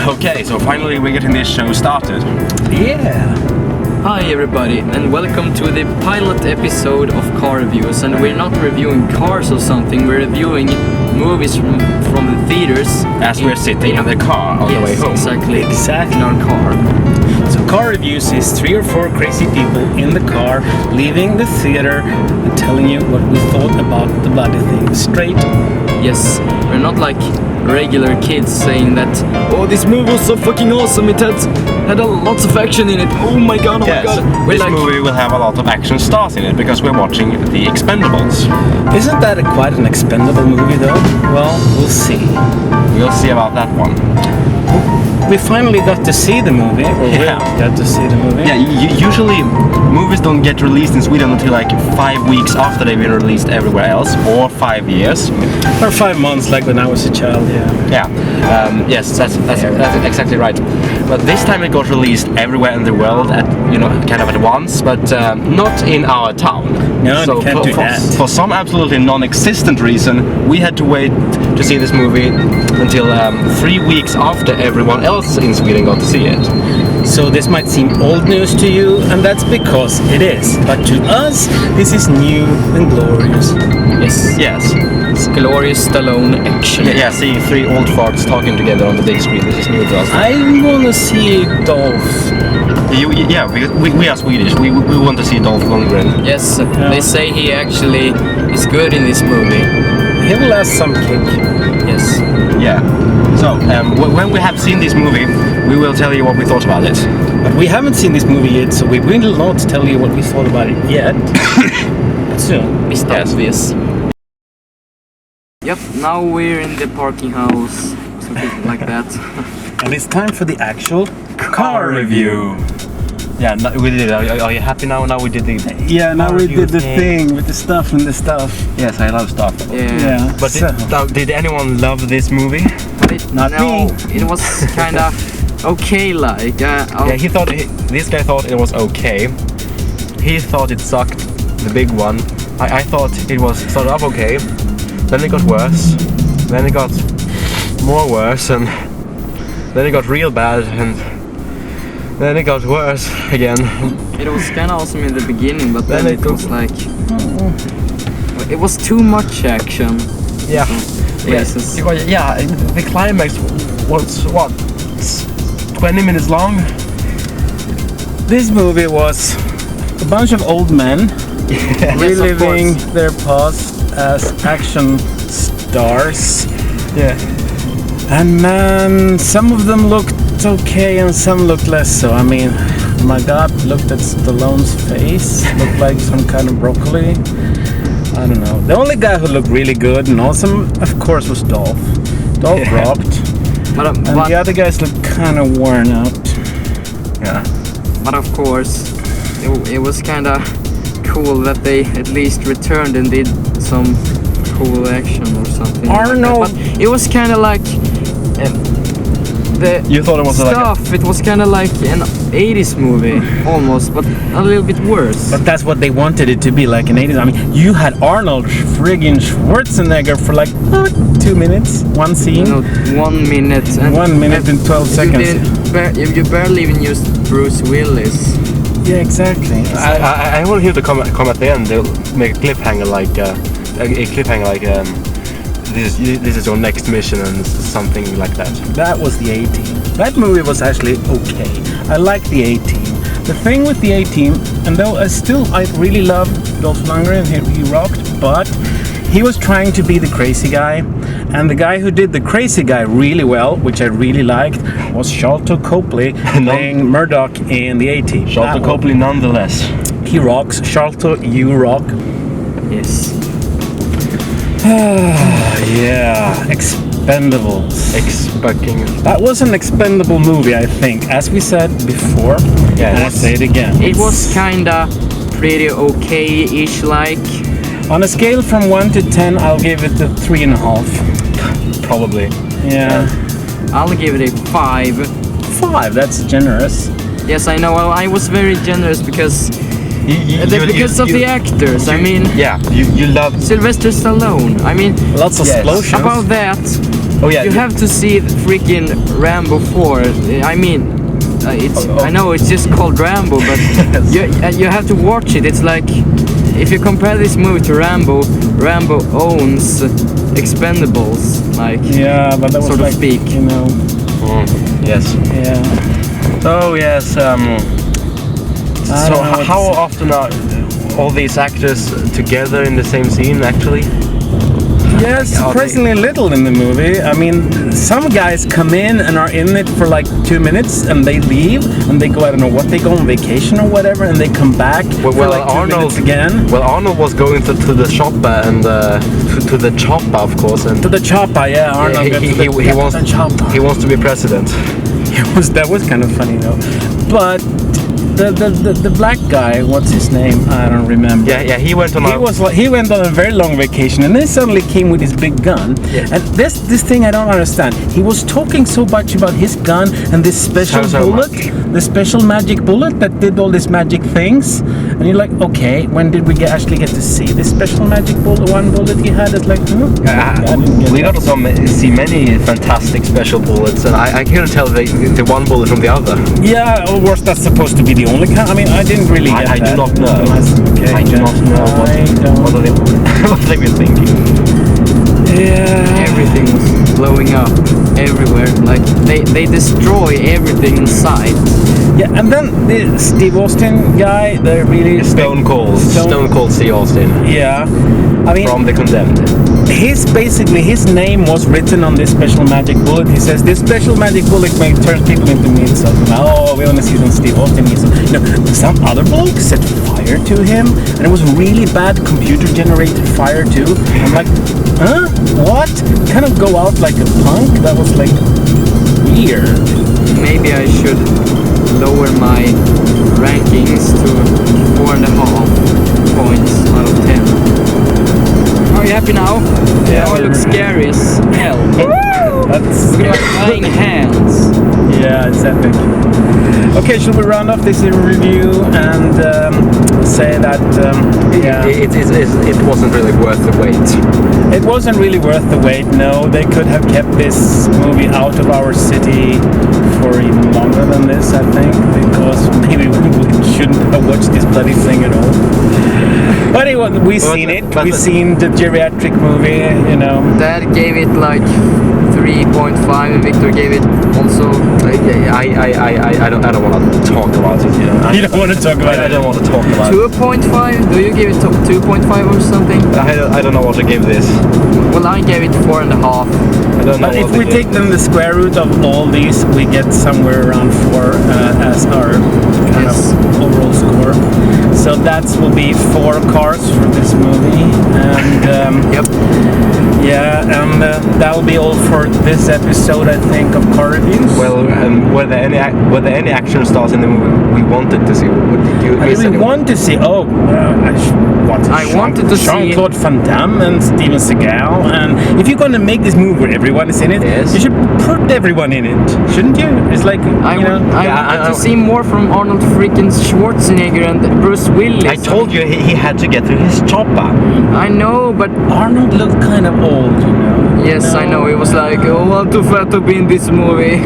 Okay, so finally we're getting this show started. Yeah. Hi everybody, and welcome to the pilot episode of Car Reviews. And we're not reviewing cars or something, we're reviewing movies from the theaters. As we're sitting in the car on the way home. Exactly. In our car. So Car Reviews is 3 or 4 crazy people in the car leaving the theater and telling you what we thought about the bloody thing straight. Yes, we're not like regular kids saying that, oh, this movie was so fucking awesome, it had lots of action in it, oh my god, Yes, my god. this movie will have a lot of action stars in it because we're watching the Expendables. Isn't that quite an expendable movie though? Well, we'll see. We'll see about that one. We finally got to see the movie, or we got to see the movie. Yeah, usually movies don't get released in Sweden until like 5 weeks after they've been released everywhere else, or 5 years. Or 5 months, like when I was a child, Yeah, yes, that's exactly right. But this time it got released everywhere in the world at, kind of at once, but not in our town. No, you can't do that. For some absolutely non-existent reason, we had to wait to see this movie until 3 weeks after everyone else in Sweden got to see it. So this might seem old news to you, and that's because it is. But to us, this is new and glorious. Yes. It's glorious Stallone action. Yeah, seeing 3 old farts talking together on the big screen, this is new to us. I wanna see Dolph. We are Swedish. We want to see Dolph Lundgren. Yes, they say he actually is good in this movie. He will have some kick. Yes. Yeah. So, when we have seen this movie, we will tell you what we thought about it. But we haven't seen this movie yet, so we will not tell you what we thought about it yet. Soon. Visst obvious. Yep, now we're in the parking house, something like that. And it's time for the actual car review. Yeah, we did it. Are you happy now? Now we did the Yeah, now we did the thing with the stuff and the stuff. Yes, I love stuff. Yeah. But did anyone love this movie? Not me. It was kind of okay, like. Yeah, this guy thought it was okay. He thought it sucked, the big one. I thought it was sort of okay. Then it got worse. Then it got more worse, and then it got real bad, and then it got worse again. It was kind of awesome in the beginning, but then it was like... It was too much action. Yeah. Places. Yeah, the climax was, 20 minutes long? This movie was a bunch of old men reliving their past as action stars. Yeah. And man, some of them looked okay and some looked less so. I mean, my god, looked at Stallone's face, looked like some kind of broccoli. I don't know. The only guy who looked really good and awesome, of course, was Dolph. Dolph rocked. And the other guys looked kind of worn out. Yeah. But of course, it was kind of cool that they at least returned and did some cool action or something. Arnold. Like that. But it was kind of like You thought it was stuff. It was kind of like an 80s movie almost, but a little bit worse. But that's what they wanted it to be, like an 80s. I mean, you had Arnold friggin' Schwarzenegger for like 2 minutes, one scene. 1 minute. And 1 minute and 12 seconds. You barely even used Bruce Willis. Yeah, exactly. I want him to come at the end. They'll make a cliffhanger like this is your next mission and something like that. That was the A-Team. That movie was actually okay. I like the A-Team. The thing with the A-Team, and though I really love Dolph Lundgren, he rocked, but he was trying to be the crazy guy, and the guy who did the crazy guy really well, which I really liked, was Sharlto Copley playing Murdoch in the A-Team. Sharlto Copley nonetheless. He rocks. Sharlto, you rock. Yes. Yeah, Expendables. That was an expendable movie, I think. As we said before, and I say it again. It was kinda pretty okay-ish, like. On a scale from 1 to 10, I'll give it a 3.5. Probably. Yeah. I'll give it a 5. 5, that's generous. Yes, I know. Well, I was very generous because of the actors. I mean, you love Sylvester Stallone. I mean, lots of explosions. About that, Oh yeah. You have to see the freaking Rambo 4. I mean, it's. Oh. I know it's just called Rambo, but you have to watch it. It's like if you compare this movie to Rambo, Rambo owns Expendables, like Yeah, but that was sort of like, speak. you know. Yes. Yeah. Oh yes. I So don't know, how often are all these actors together in the same scene? Actually. Yeah, surprisingly little in the movie. I mean, some guys come in and are in it for like 2 minutes and they leave and they go, I don't know what, they go on vacation or whatever, and they come back for like 2 minutes again. Well, Arnold was going to the chopper and to the chopper, of course, and To the chopper, yeah. Arnold he wants the chopper. he wants to be president. That was kind of funny though. But the black guy, what's his name? I don't remember. Yeah, he went on. He went on a very long vacation, and then suddenly came with his big gun. Yeah. And this thing I don't understand. He was talking so much about his gun and this special So bullet, much. the special magic bullet that did all these magic things. And you're like, okay, when did we actually get to see this special magic bullet? One bullet he had is like, we got to see many fantastic special bullets, and I couldn't tell the one bullet from the other. yeah, or was that supposed to be the only kind? I mean, I didn't really get I that. do not know. Okay. I do not know what are they what they were thinking. Yeah. Everything was blowing up everywhere. Like they destroy everything in sight. Yeah, and then the Steve Austin guy, the really Stone Cold Steve Austin Yeah, I mean, from The Condemned. his name was written on this special magic bullet. He says this special magic bullet may turn people into meat. So oh, we want to see some Steve Austin. You know, some other bloke set fire to him, and it was really bad computer-generated fire too. I'm like, huh? What? Kind of go out like a punk? That was like weird. Maybe I should lower my rankings to 4.5 points out of 10. Are you happy now? Yeah. Oh, it looks scary as hell. That's Look like flying hands. yeah, it's epic. Okay, should we round off this review and say that yeah, It wasn't really worth the wait. it wasn't really worth the wait. No, they could have kept this movie out of our city for even longer than this, I think, because maybe we shouldn't have watched this bloody thing at all. But anyway, we've seen it. We've seen the geriatric movie, you know. Dad gave it like 3.5 and Victor gave it also. I don't want to talk about it. You know. You don't want to talk about I it. don't want to talk about it. 2.5? Do you give it 2.5 or something? I don't know what to give this. Well, I gave it 4.5. I don't know. But if what to we give. take them the square root of all these, we get somewhere around 4 as our kind Yes. of overall score. So that will be 4 cars for this movie, and Yep. yeah, and that will be all for this episode, I think, of car reviews. Well, were there any action stars in the movie we wanted to see? What did you I miss really anyone? want to see. I wanted to see- Jean-Claude Van Damme and Steven Seagal. And if you're going to make this movie where everyone is in it, Yes. you should put everyone in it, shouldn't you? It's like I wanted to I- see more from Arnold freaking Schwarzenegger and Bruce Willis. I told you he had to get to his chopper. I know, but Arnold looked kind of old, you know. yes, I know. It was like, oh, I'm too fat to be in this movie.